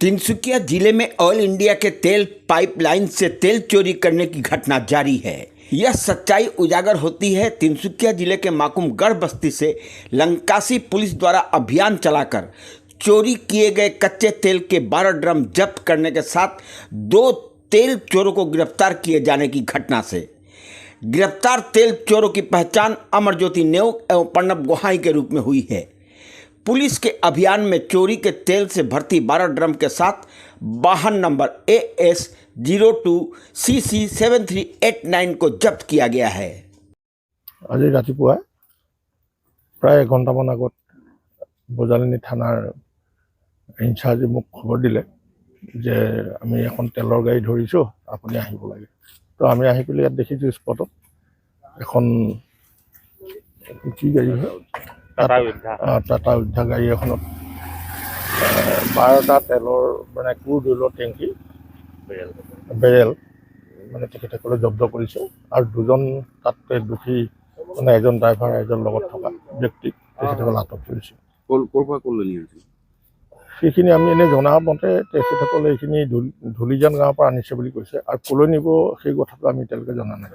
तिनसुकिया जिले में oil India के तेल पाइपलाइन से तेल चोरी करने की घटना जारी है। यह सच्चाई उजागर होती है तिनसुकिया जिले के माकुमगढ़ बस्ती से लंकासी पुलिस द्वारा अभियान चलाकर चोरी किए गए कच्चे तेल के 12 ड्रम जब्त करने के साथ 2 तेल चोरों को गिरफ्तार किए जाने की घटना से। गिरफ्तार तेल चोरों की पहचान अमरज्योति नेउग एवं प्रणब गोहाई के रूप में हुई है। पुलिस के अभियान में चोरी के तेल से भर्ती 12 ड्रम के साथ वाहन नंबर AS02CC7389 को जब्त किया गया है। आज रातिपुৱা प्राय घंटामान आगत बजालिनी थानार इनचार्जे মোক खबर दिले जे आमी এখন তেলৰ গাড়ী ধৰিছো আপুনি আহিব লাগে। তো আমি আহি পেলাই ইয়াত দেখিছো স্পটত এখন কি গাড়ী টাটা উদ্ধা গাড়ী এখনত 12টা তেলৰ মানে ক্ৰুড অইলৰ টেংকি বেৰেল মানে তেখেতসকলে জব্দ কৰিছে আৰু দুজন তাতে দুখী মানে এজন ড্ৰাইভাৰ এজন লগত থকা ব্যক্তি তেখেতসকল আটক কৰিছে। সেইখিনি আমি এনে জনা মতে তেখেতসকলে এইখিনি ধুলিজান গাঁৱৰ পৰা আনিছে বুলি কৈছে আৰু কলৈ নিব সেই কথাটো আমি এতিয়ালৈকে জনা নাই।